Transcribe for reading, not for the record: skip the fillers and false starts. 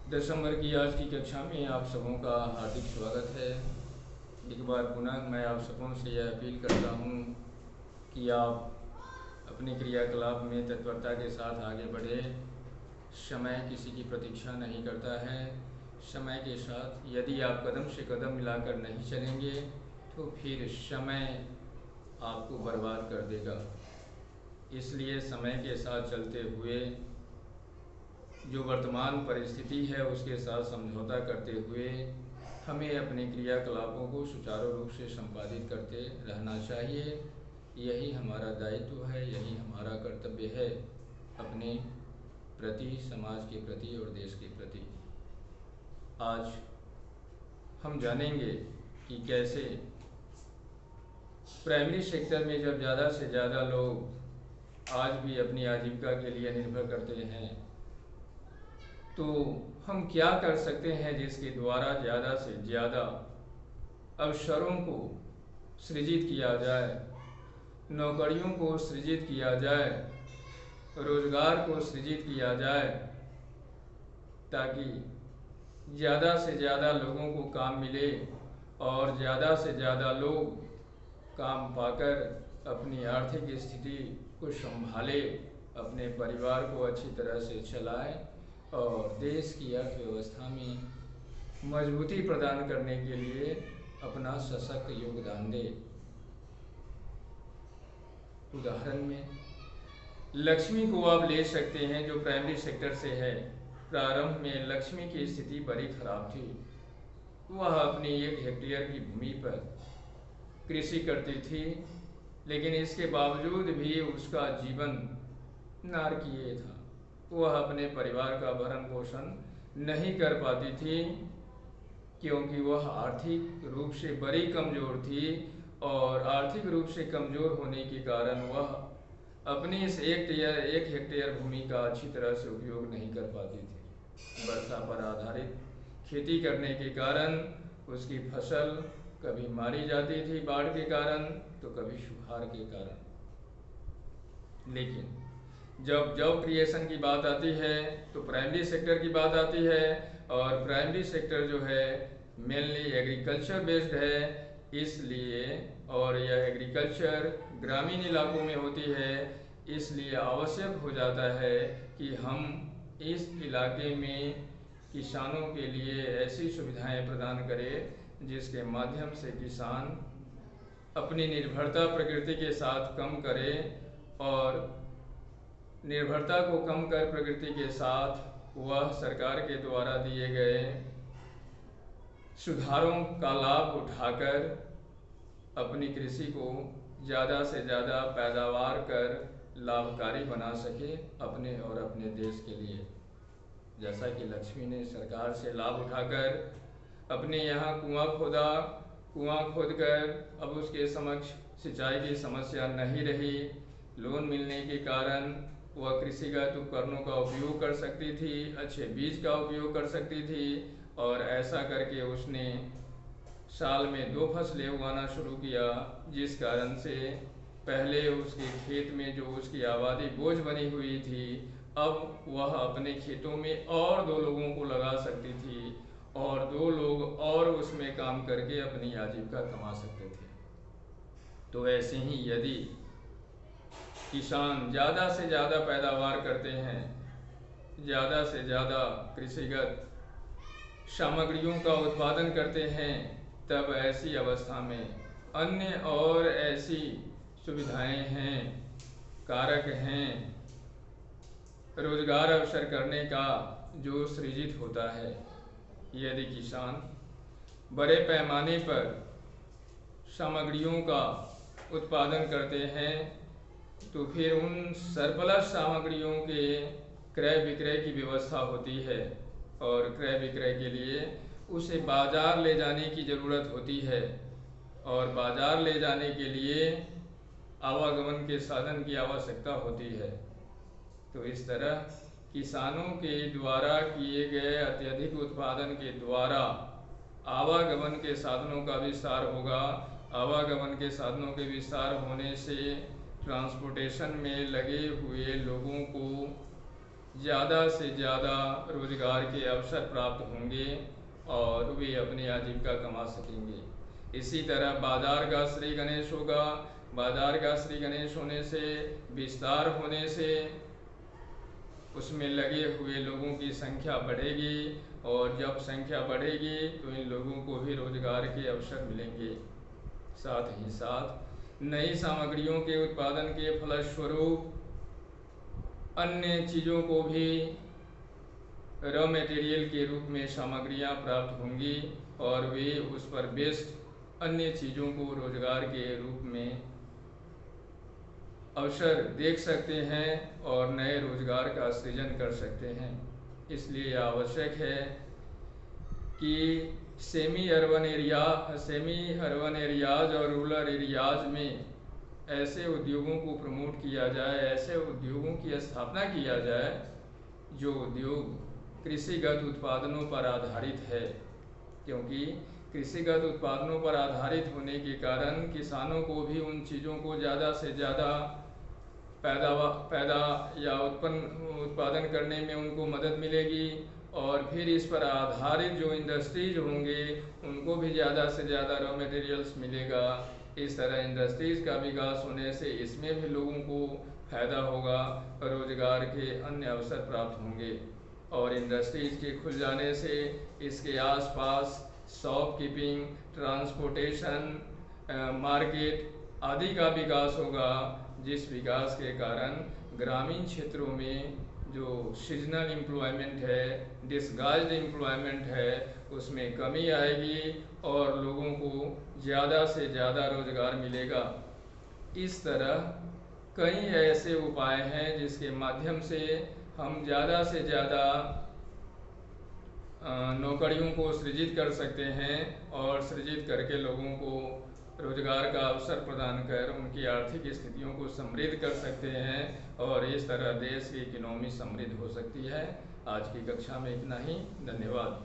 दिसंबर की आज की कक्षा में आप सबों का हार्दिक स्वागत है। एक बार पुनः मैं आप सबों से यह अपील करता हूँ कि आप अपने क्रियाकलाप में तत्परता के साथ आगे बढ़े। समय किसी की प्रतीक्षा नहीं करता है। समय के साथ यदि आप कदम से कदम मिलाकर नहीं चलेंगे तो फिर समय आपको बर्बाद कर देगा। इसलिए समय के साथ चलते हुए जो वर्तमान परिस्थिति है उसके साथ समझौता करते हुए हमें अपने क्रियाकलापों को सुचारू रूप से संपादित करते रहना चाहिए। यही हमारा दायित्व है, यही हमारा कर्तव्य है अपने प्रति, समाज के प्रति और देश के प्रति। आज हम जानेंगे कि कैसे प्राइमरी सेक्टर में जब ज़्यादा से ज़्यादा लोग आज भी अपनी आजीविका के लिए निर्भर करते हैं तो हम क्या कर सकते हैं जिसके द्वारा ज़्यादा से ज़्यादा अवसरों को सृजित किया जाए, नौकरियों को सृजित किया जाए, रोजगार को सृजित किया जाए, ताकि ज़्यादा से ज़्यादा लोगों को काम मिले और ज़्यादा से ज़्यादा लोग काम पाकर अपनी आर्थिक स्थिति को संभाले, अपने परिवार को अच्छी तरह से चलाए और देश की अर्थव्यवस्था में मजबूती प्रदान करने के लिए अपना सशक्त योगदान दे। उदाहरण में लक्ष्मी को आप ले सकते हैं जो प्राइमरी सेक्टर से है। प्रारंभ में लक्ष्मी की स्थिति बड़ी खराब थी। वह अपनी 1 हेक्टेयर की भूमि पर कृषि करती थी, लेकिन इसके बावजूद भी उसका जीवन नारकीय था। वह अपने परिवार का भरण पोषण नहीं कर पाती थी क्योंकि वह आर्थिक रूप से बड़ी कमज़ोर थी और आर्थिक रूप से कमज़ोर होने के कारण वह अपनी इस 1 हेक्टेयर भूमि का अच्छी तरह से उपयोग नहीं कर पाती थी। वर्षा पर आधारित खेती करने के कारण उसकी फसल कभी मारी जाती थी बाढ़ के कारण तो कभी सुखाड़ के कारण। लेकिन जब जॉब क्रिएशन की बात आती है तो प्राइमरी सेक्टर की बात आती है और प्राइमरी सेक्टर जो है मेनली एग्रीकल्चर बेस्ड है, इसलिए और यह एग्रीकल्चर ग्रामीण इलाकों में होती है, इसलिए आवश्यक हो जाता है कि हम इस इलाके में किसानों के लिए ऐसी सुविधाएं प्रदान करें जिसके माध्यम से किसान अपनी निर्भरता प्रकृति के साथ कम करे और निर्भरता को कम कर प्रकृति के साथ वह सरकार के द्वारा दिए गए सुधारों का लाभ उठाकर अपनी कृषि को ज़्यादा से ज़्यादा पैदावार कर लाभकारी बना सके अपने और अपने देश के लिए। जैसा कि लक्ष्मी ने सरकार से लाभ उठाकर अपने यहाँ कुआं खोदकर अब उसके समक्ष सिंचाई की समस्या नहीं रही। लोन मिलने के कारण वह कृषिगत उपकरणों का उपयोग कर सकती थी, अच्छे बीज का उपयोग कर सकती थी और ऐसा करके उसने साल में 2 फसलें उगाना शुरू किया, जिस कारण से पहले उसके खेत में जो उसकी आबादी बोझ बनी हुई थी, अब वह अपने खेतों में और 2 लोगों को लगा सकती थी और 2 लोग और उसमें काम करके अपनी आजीविका कमा सकते थे। तो ऐसे ही यदि किसान ज़्यादा से ज़्यादा पैदावार करते हैं, ज़्यादा से ज़्यादा कृषिगत सामग्रियों का उत्पादन करते हैं, तब ऐसी अवस्था में अन्य और ऐसी सुविधाएं हैं, कारक हैं रोजगार अवसर करने का जो सृजित होता है। यदि किसान बड़े पैमाने पर सामग्रियों का उत्पादन करते हैं तो फिर उन सरप्लस सामग्रियों के क्रय विक्रय की व्यवस्था होती है और क्रय विक्रय के लिए उसे बाजार ले जाने की ज़रूरत होती है और बाजार ले जाने के लिए आवागमन के साधन की आवश्यकता होती है। तो इस तरह किसानों के द्वारा किए गए अत्यधिक उत्पादन के द्वारा आवागमन के साधनों का विस्तार होगा। आवागमन के साधनों के विस्तार होने से ट्रांसपोर्टेशन में लगे हुए लोगों को ज़्यादा से ज़्यादा रोजगार के अवसर प्राप्त होंगे और वे अपनी आजीविका कमा सकेंगे। इसी तरह बाजार का श्री गणेश होगा। बाजार का श्री गणेश होने से, विस्तार होने से उसमें लगे हुए लोगों की संख्या बढ़ेगी और जब संख्या बढ़ेगी तो इन लोगों को भी रोजगार के अवसर मिलेंगे। साथ ही साथ नई सामग्रियों के उत्पादन के फलस्वरूप अन्य चीज़ों को भी रॉ मटेरियल के रूप में सामग्रियां प्राप्त होंगी और वे उस पर बेस्ड अन्य चीज़ों को रोजगार के रूप में अवसर देख सकते हैं और नए रोजगार का सृजन कर सकते हैं। इसलिए आवश्यक है कि सेमी अर्बन एरियाज और रूरल एरियाज में ऐसे उद्योगों को प्रमोट किया जाए, ऐसे उद्योगों की स्थापना किया जाए जो उद्योग कृषिगत उत्पादनों पर आधारित है, क्योंकि कृषिगत उत्पादनों पर आधारित होने के कारण किसानों को भी उन चीज़ों को ज़्यादा से ज़्यादा उत्पादन करने में उनको मदद मिलेगी और फिर इस पर आधारित जो इंडस्ट्रीज होंगे उनको भी ज़्यादा से ज़्यादा रॉ मटेरियल्स मिलेगा। इस तरह इंडस्ट्रीज़ का विकास होने से इसमें भी लोगों को फायदा होगा, रोजगार के अन्य अवसर प्राप्त होंगे और इंडस्ट्रीज के खुल जाने से इसके आसपास शॉपकीपिंग, ट्रांसपोर्टेशन, मार्केट आदि का विकास होगा, जिस विकास के कारण ग्रामीण क्षेत्रों में जो सीजनल एम्प्लॉयमेंट है, डिसगाइज्ड एम्प्लॉयमेंट है, उसमें कमी आएगी और लोगों को ज़्यादा से ज़्यादा रोजगार मिलेगा। इस तरह कई ऐसे उपाय हैं जिसके माध्यम से हम ज़्यादा से ज़्यादा नौकरियों को सृजित कर सकते हैं और सृजित करके लोगों को रोजगार का अवसर प्रदान कर उनकी आर्थिक स्थितियों को समृद्ध कर सकते हैं और इस तरह देश की इकोनॉमी समृद्ध हो सकती है। आज की कक्षा में इतना ही। धन्यवाद।